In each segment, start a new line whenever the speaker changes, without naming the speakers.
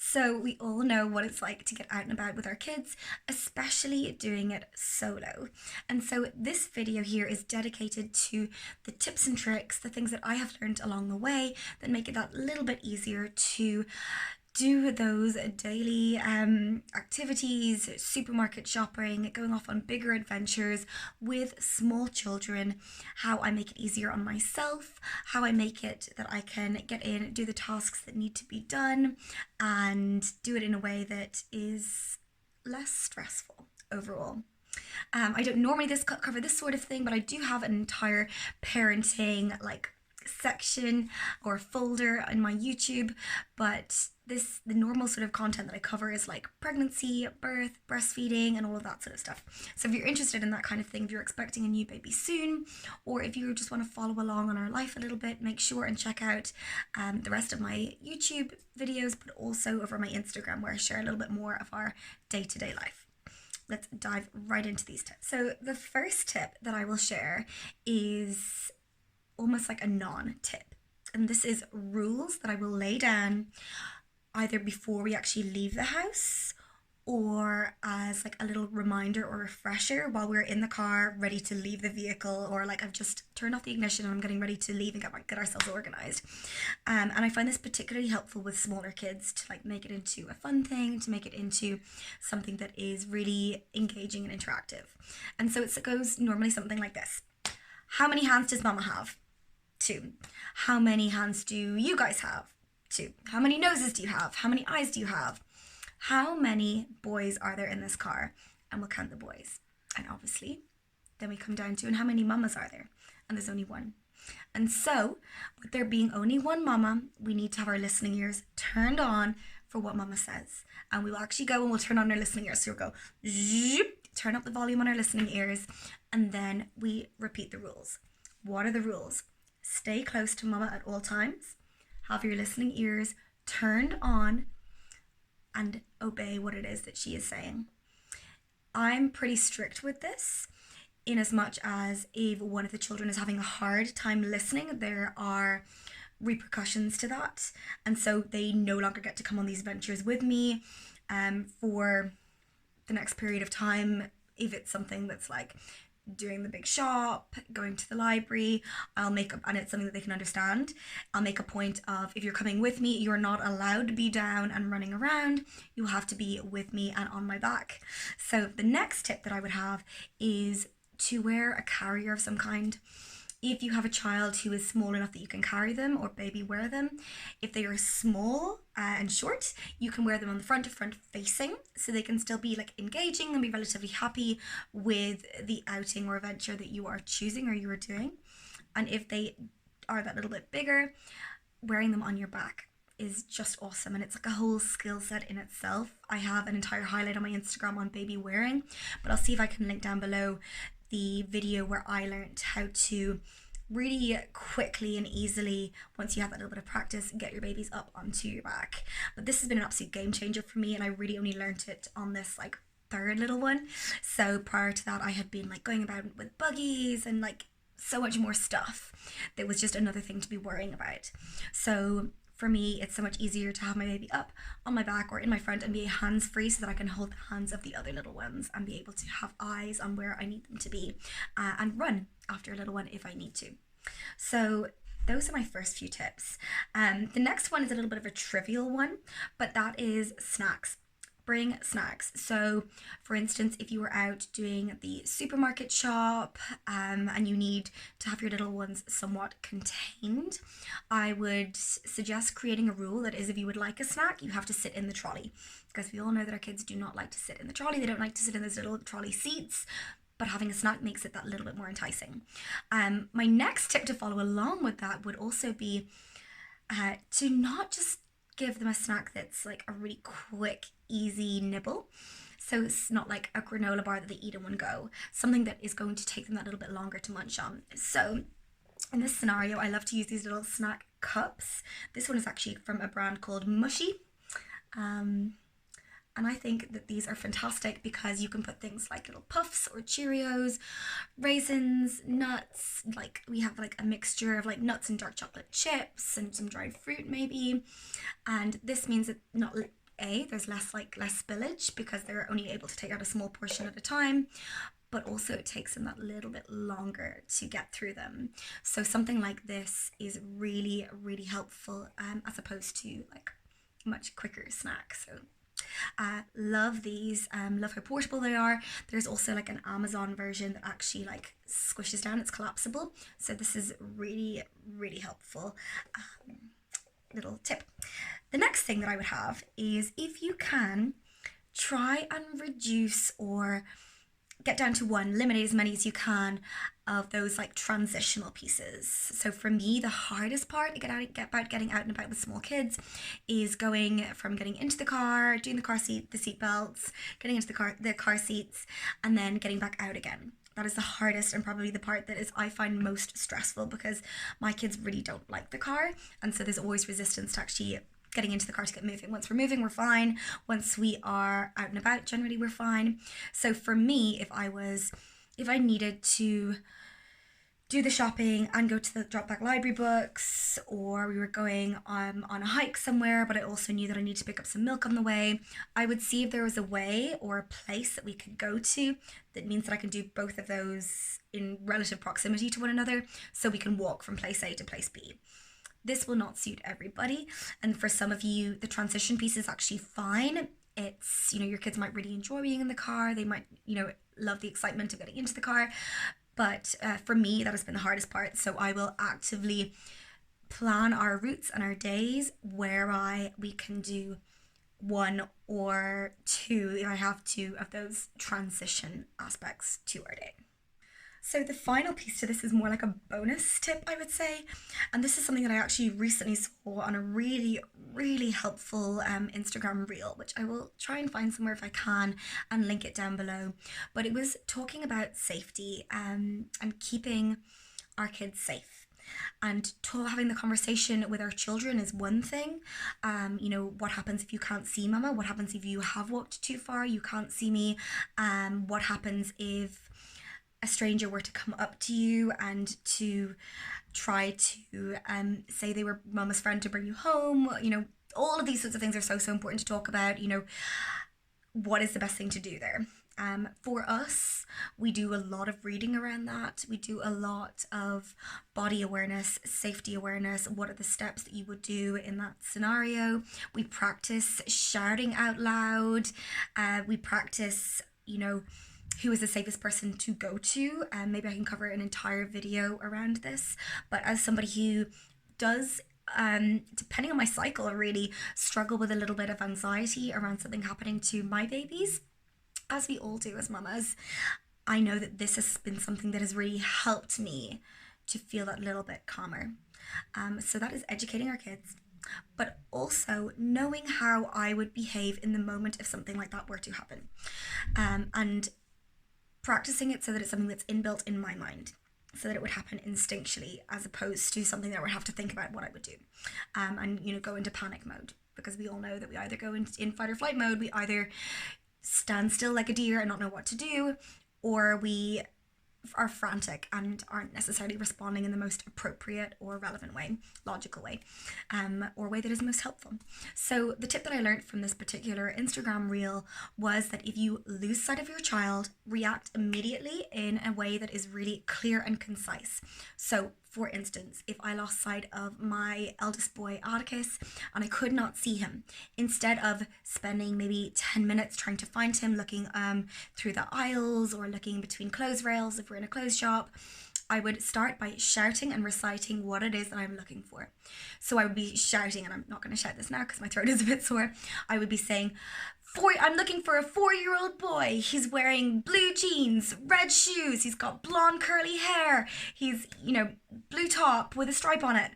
So we all know what it's like to get out and about with our kids, especially doing it solo. And so this video here is dedicated to the tips and tricks, the things that I have learned along the way that make it that little bit easier to do those daily activities, supermarket shopping, going off on bigger adventures with small children, how I make it easier on myself, how I make it that I can get in, do the tasks that need to be done, and do it in a way that is less stressful overall. I don't normally cover this sort of thing, but I do have an entire parenting section or folder in my YouTube. But the normal sort of content that I cover is like pregnancy, birth, breastfeeding, and all of that sort of stuff. So if you're interested in that kind of thing, if you're expecting a new baby soon, or if you just want to follow along on our life a little bit, make sure and check out the rest of my YouTube videos, but also over my Instagram, where I share a little bit more of our day-to-day life. Let's dive right into these tips. So the first tip that I will share is almost like a non-tip, and this is rules that I will lay down either before we actually leave the house or as like a little reminder or refresher while we're in the car ready to leave the vehicle, or like I've just turned off the ignition and I'm getting ready to leave and get ourselves organized. And I find this particularly helpful with smaller kids to like make it into a fun thing, to make it into something that is really engaging and interactive. And so it goes normally something like this. How many hands does mama have? 2. How many hands do you guys have? 2. How many noses do you have? How many eyes do you have? How many boys are there in this car? And we'll count the boys. And obviously, then we come down to, and how many mamas are there? And there's only one. And so, with there being only one mama, we need to have our listening ears turned on for what mama says. And we will actually go and we'll turn on our listening ears. So we'll go, zoop, turn up the volume on our listening ears, and then we repeat the rules. What are the rules? Stay close to mama at all times. Have your listening ears turned on and obey what it is that she is saying. I'm pretty strict with this, in as much as if one of the children is having a hard time listening, there are repercussions to that. And so they no longer get to come on these ventures with me for the next period of time. If it's something that's like doing the big shop, going to the library, I'll make up, and it's something that they can understand, I'll make a point of, if you're coming with me, you're not allowed to be down and running around. You have to be with me and on my back. So the next tip that I would have is to wear a carrier of some kind. If you have a child who is small enough that you can carry them or baby wear them, if they are small and short, you can wear them on the front facing, so they can still be like engaging and be relatively happy with the outing or adventure that you are choosing or you are doing. And if they are that little bit bigger, wearing them on your back is just awesome, and it's like a whole skill set in itself. I have an entire highlight on my Instagram on baby wearing, but I'll see if I can link down below the video where I learned how to really quickly and easily, once you have that little bit of practice, get your babies up onto your back. But this has been an absolute game changer for me, and I really only learned it on this like third little one. So prior to that, I had been like going about with buggies and like so much more stuff that was just another thing to be worrying about. So for me, it's so much easier to have my baby up on my back or in my front and be hands-free, so that I can hold the hands of the other little ones and be able to have eyes on where I need them to be and run after a little one if I need to. So those are my first few tips. The next one is a little bit of a trivial one, but that is snacks. Bring snacks. So for instance, if you were out doing the supermarket shop and you need to have your little ones somewhat contained, I would suggest creating a rule that is, if you would like a snack, you have to sit in the trolley, because we all know that our kids do not like to sit in the trolley. They don't like to sit in those little trolley seats, but having a snack makes it that little bit more enticing. My next tip to follow along with that would also be to not just give them a snack that's like a really quick, easy nibble. So it's not like a granola bar that they eat in one go, something that is going to take them that little bit longer to munch on. So in this scenario, I love to use these little snack cups. This one is actually from a brand called Mushy. And I think that these are fantastic because you can put things like little puffs or Cheerios, raisins, nuts, like we have like a mixture of like nuts and dark chocolate chips and some dried fruit maybe. And this means that not there's less spillage because they're only able to take out a small portion at a time, but also it takes them that little bit longer to get through them. So something like this is really, really helpful, as opposed to like much quicker snacks. So love these, love how portable they are. There's also like an Amazon version that actually like squishes down, it's collapsible. So this is really, really helpful. Little tip. The next thing that I would have is, if you can, try and reduce or get down to one, eliminate as many as you can of those like transitional pieces. So for me, the hardest part about getting out and about with small kids is going from getting into the car, doing the car seat, the seat belts, getting into the car seats, and then getting back out again. That is the hardest, and probably the part that is I find most stressful, because my kids really don't like the car, and so there's always resistance to actually getting into the car to get moving. Once we're moving, we're fine. Once we are out and about, generally we're fine. So for me, if I needed to do the shopping and go to the drop back library books, or we were going on a hike somewhere, but I also knew that I needed to pick up some milk on the way, I would see if there was a way or a place that we could go to that means that I can do both of those in relative proximity to one another, so we can walk from place A to place B. This will not suit everybody, and for some of you, the transition piece is actually fine. It's, your kids might really enjoy being in the car, they might, love the excitement of getting into the car, but for me, that has been the hardest part. So I will actively plan our routes and our days where we can do one or two, if I have two, of those transition aspects to our day. So the final piece to this is more like a bonus tip, I would say. And this is something that I actually recently saw on a really, really helpful Instagram reel, which I will try and find somewhere if I can and link it down below. But it was talking about safety and keeping our kids safe. And having the conversation with our children is one thing. What happens if you can't see mama? What happens if you have walked too far? You can't see me? What happens if a stranger were to come up to you and to try to say they were mama's friend to bring you home? All of these sorts of things are so important to talk about. What is the best thing to do there? For us, we do a lot of reading around that. We do a lot of body awareness, safety awareness. What are the steps that you would do in that scenario? We practice shouting out loud. We practice, who is the safest person to go to. Maybe I can cover an entire video around this. But as somebody who does, depending on my cycle, really struggle with a little bit of anxiety around something happening to my babies, as we all do as mamas, I know that this has been something that has really helped me to feel that little bit calmer. So that is educating our kids, but also knowing how I would behave in the moment if something like that were to happen. And practicing it so that it's something that's inbuilt in my mind, so that it would happen instinctually, as opposed to something that I would have to think about what I would do, and go into panic mode, because we all know that we either go in fight or flight mode, we either stand still like a deer and not know what to do, or we are frantic and aren't necessarily responding in the most appropriate or relevant way, logical way, or way that is most helpful. So the tip that I learned from this particular Instagram reel was that if you lose sight of your child, react immediately in a way that is really clear and concise. So for instance, if I lost sight of my eldest boy, Atticus, and I could not see him, instead of spending maybe 10 minutes trying to find him, looking through the aisles or looking between clothes rails if we're in a clothes shop, I would start by shouting and reciting what it is that I'm looking for. So I would be shouting, and I'm not going to shout this now because my throat is a bit sore. I would be saying, I'm looking for a 4-year-old boy. He's wearing blue jeans, red shoes. He's got blonde curly hair. He's, blue top with a stripe on it.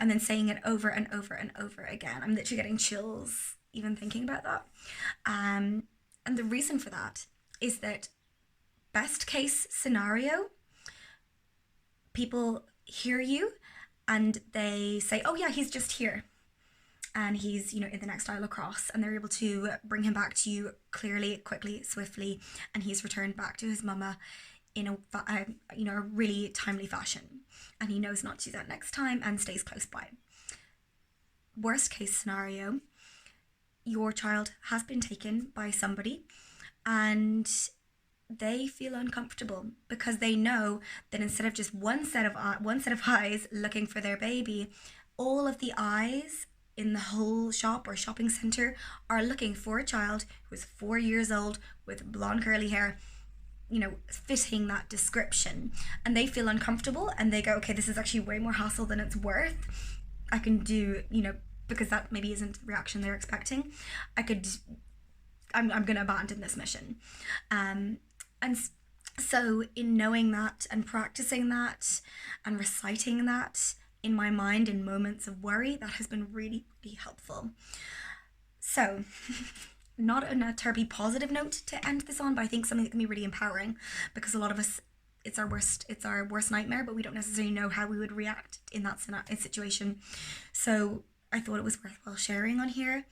And then saying it over and over and over again. I'm literally getting chills even thinking about that. And the reason for that is that best case scenario, people hear you and they say, oh yeah, he's just here. And he's, in the next aisle across, and they're able to bring him back to you clearly, quickly, swiftly, and he's returned back to his mama in a really timely fashion. And he knows not to do that next time and stays close by. Worst case scenario, your child has been taken by somebody and they feel uncomfortable because they know that instead of just one set of eyes looking for their baby, all of the eyes in the whole shop or shopping center are looking for a child who is 4 years old with blonde curly hair, you know, fitting that description. And they feel uncomfortable and they go, okay, this is actually way more hassle than it's worth. I can do, you know, because that maybe isn't the reaction they're expecting. I'm going to abandon this mission. And so in knowing that and practicing that and reciting that in my mind in moments of worry, that has been really, really helpful. So not on a terribly positive note to end this on, but I think something that can be really empowering, because a lot of us, it's our worst nightmare, but we don't necessarily know how we would react in that situation. So I thought it was worthwhile sharing on here.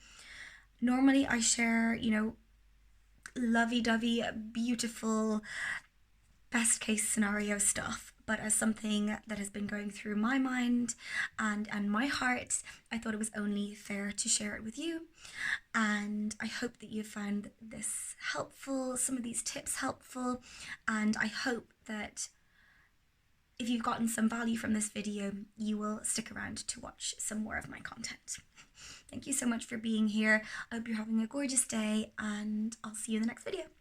Normally I share, you know, lovey-dovey, beautiful, best case scenario stuff, but as something that has been going through my mind and my heart, I thought it was only fair to share it with you. And I hope that you found this helpful, some of these tips helpful, and I hope that if you've gotten some value from this video, you will stick around to watch some more of my content. Thank you so much for being here. I hope you're having a gorgeous day, and I'll see you in the next video.